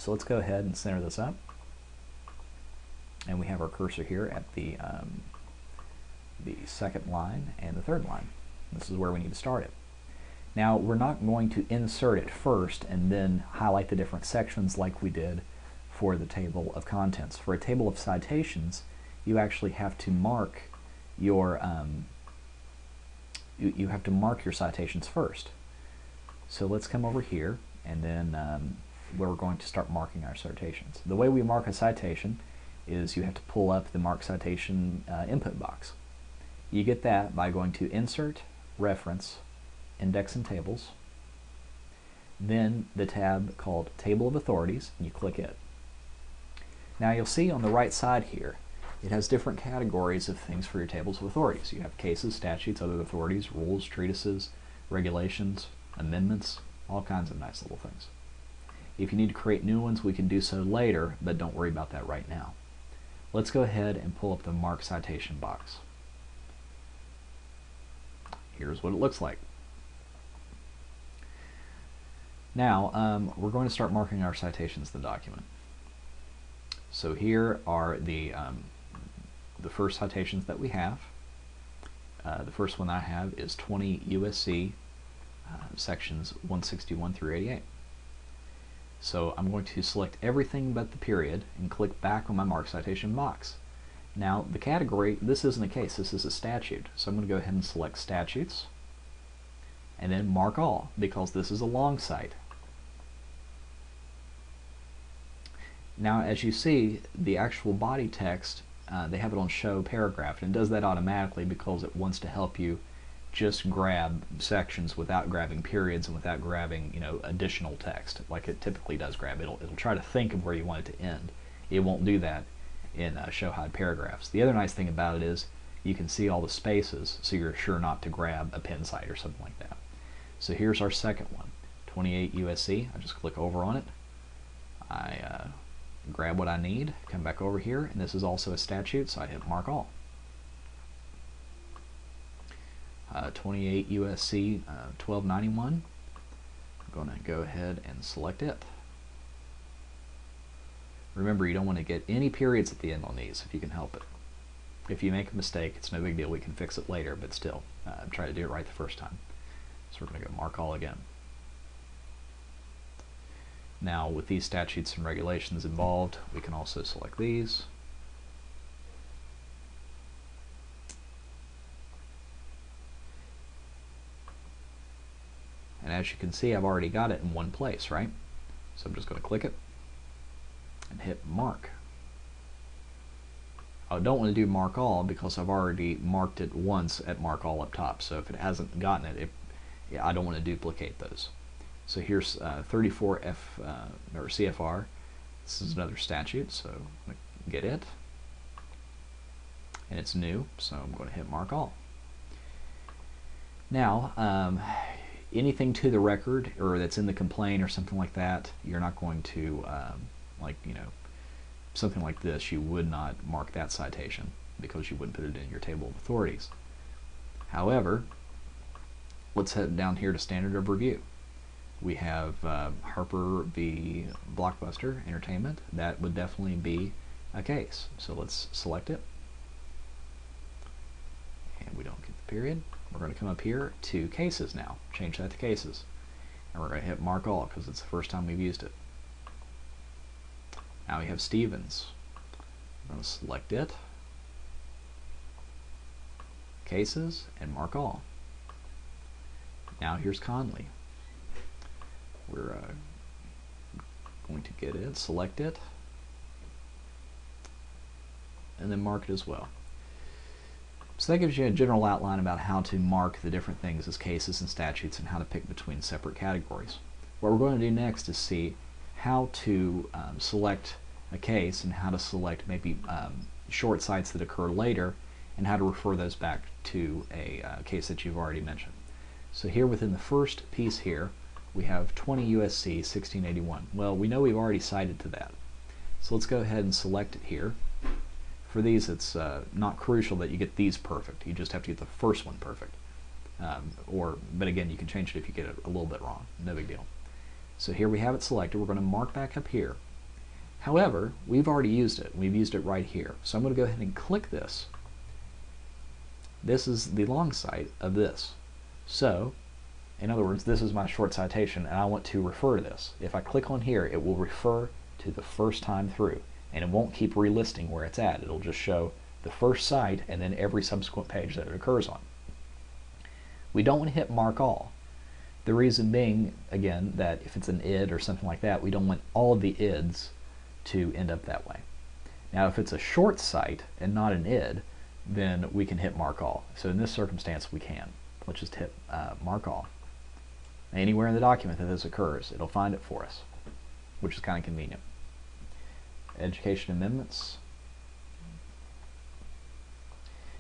So let's go ahead and center this up. And we have our cursor here at the second line and the third line. This is where we need to start it. Now, we're not going to insert it first and then highlight the different sections like we did for the table of contents. For a table of citations, you actually have to mark your you have to mark your citations first. So let's come over here, and then we're going to start marking our citations. The way we mark a citation is you have to pull up the Mark Citation input box. You get that by going to Insert, Reference, Index and Tables, then the tab called Table of Authorities, and you click it. Now you'll see on the right side here, it has different categories of things for your tables of authorities. You have cases, statutes, other authorities, rules, treatises, regulations, amendments, all kinds of nice little things. If you need to create new ones, we can do so later, but don't worry about that right now. Let's go ahead and pull up the Mark Citation box. Here's what it looks like. Now, we're going to start marking our citations in the document. So here are the first citations that we have. The first one I have is 20 USC sections 161 through 88. So I'm going to select everything but the period and click back on my Mark Citation box. Now the category, this isn't a case, this is a statute. So I'm going to go ahead and select Statutes and then Mark All, because this is a long cite. Now as you see, the actual body text, they have it on Show Paragraph, and it does that automatically because it wants to help you just grab sections without grabbing periods and without grabbing, you know, additional text like it typically does grab. It'll try to think of where you want it to end. It won't do that in Show Hide Paragraphs. The other nice thing about it is you can see all the spaces, so you're sure not to grab a pin site or something like that. So here's our second one, 28 USC. I just click over on it. I grab what I need, come back over here, and this is also a statute, so I hit Mark All. 28 USC 1291. I'm going to go ahead and select it. Remember, you don't want to get any periods at the end on these if you can help it. If you make a mistake, it's no big deal. We can fix it later, but still, try to do it right the first time. So we're going to go Mark All again. Now, with these statutes and regulations involved, we can also select these. And as you can see, I've already got it in one place, right? So I'm just going to click it and hit Mark. I don't want to do Mark All because I've already marked it once at Mark All up top. So if it hasn't gotten it, I don't want to duplicate those. So here's 34F or CFR. This is another statute, so I'm going to get it. And it's new, so I'm going to hit Mark All. Now, anything to the record or that's in the complaint or something like that, you're not going to, like, you know, something like this, you would not mark that citation because you wouldn't put it in your table of authorities. However, let's head down here to Standard of Review. We have Harper v. Blockbuster Entertainment. That would definitely be a case. So let's select it. And we don't get the period. We're going to come up here to Cases now. Change that to Cases. And we're going to hit Mark All because it's the first time we've used it. Now we have Stevens. I'm going to select it, Cases, and Mark All. Now here's Conley. We're going to get it, select it, and then mark it as well. So that gives you a general outline about how to mark the different things as cases and statutes and how to pick between separate categories. What we're going to do next is see how to select a case and how to select maybe short cites that occur later and how to refer those back to a case that you've already mentioned. So here within the first piece here, we have 20 USC 1681. Well, we know we've already cited to that. So let's go ahead and select it here. For these, it's not crucial that you get these perfect. You just have to get the first one perfect. But again, you can change it if you get it a little bit wrong. No big deal. So here we have it selected. We're going to mark back up here. However, we've already used it. We've used it right here. So I'm going to go ahead and click this. This is the long cite of this. So, in other words, this is my short citation, and I want to refer to this. If I click on here, it will refer to the first time through, and it won't keep relisting where it's at. It'll just show the first cite and then every subsequent page that it occurs on. We don't want to hit mark all. The reason being, again, that if it's an id or something like that, we don't want all of the ids to end up that way. Now, if it's a short cite and not an id, then we can hit mark all. So in this circumstance, we can. Let's just hit mark all. Anywhere in the document that this occurs, it'll find it for us, which is kind of convenient. Education amendments.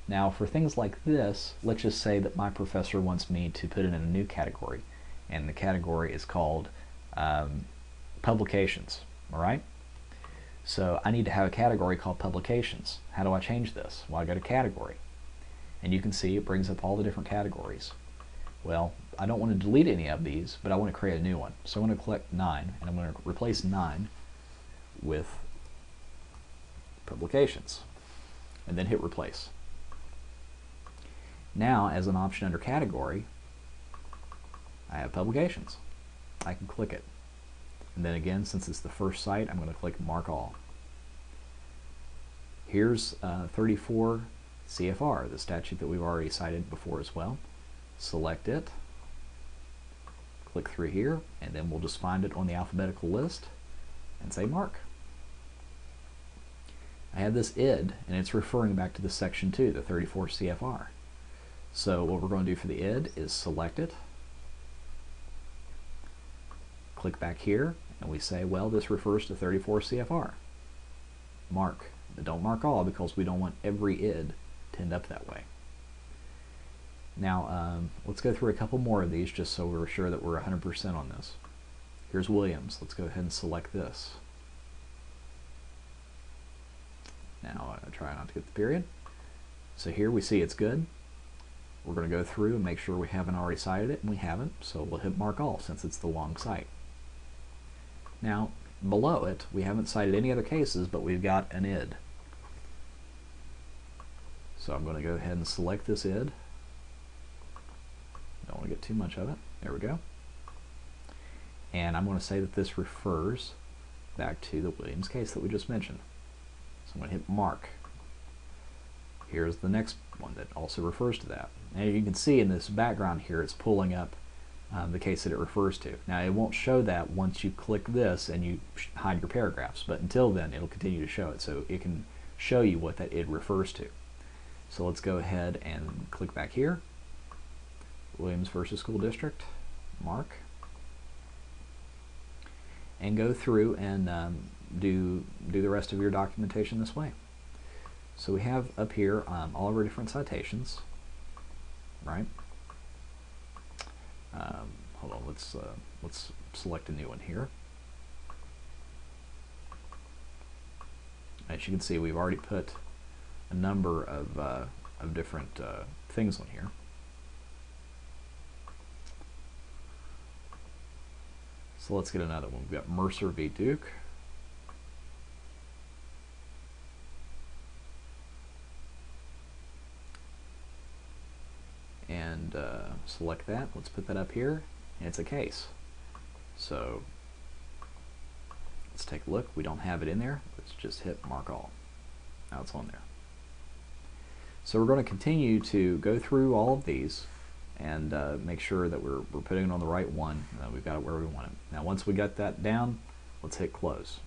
Now, for things like this, let's just say that my professor wants me to put it in a new category, and the category is called publications. All right? So I need to have a category called publications. How do I change this? Well, I go to category, and you can see it brings up all the different categories. Well, I don't want to delete any of these, but I want to create a new one. So I'm going to click 9, and I'm going to replace 9 with publications, and then hit replace. Now, as an option under category, I have publications. I can click it. And then again, since it's the first cite, I'm going to click mark all. Here's 34 CFR, the statute that we've already cited before as well. Select it, click through here, and then we'll just find it on the alphabetical list and say mark. I have this id, and it's referring back to the section 2, the 34 CFR. So what we're going to do for the id is select it, click back here, and we say, well, this refers to 34 CFR. Mark. But don't mark all, because we don't want every id to end up that way. Now, let's go through a couple more of these just so we're sure that we're 100% on this. Here's Williams. Let's go ahead and select this. Now, try not to get the period. So here we see it's good. We're going to go through and make sure we haven't already cited it, and we haven't, so we'll hit mark all since it's the long cite. Now, below it, we haven't cited any other cases, but we've got an id. So I'm going to go ahead and select this id. Don't want to get too much of it. There we go. And I'm going to say that this refers back to the Williams case that we just mentioned. So I'm going to hit mark. Here's the next one that also refers to that. Now you can see in this background here, it's pulling up the case that it refers to. Now it won't show that once you click this and you hide your paragraphs, but until then it'll continue to show it, so it can show you what that id refers to. So let's go ahead and click back here. Williams versus School District, mark, and go through and do the rest of your documentation this way. So we have up here all of our different citations, right? Hold on, let's select a new one here. As you can see, we've already put a number of different things on here. So let's get another one. We've got Mercer v. Duke. And select that. Let's put that up here. And it's a case. So let's take a look. We don't have it in there. Let's just hit mark all. Now it's on there. So we're going to continue to go through all of these and make sure that we're putting it on the right one. We've got it where we want it. Now once we got that down, let's hit close.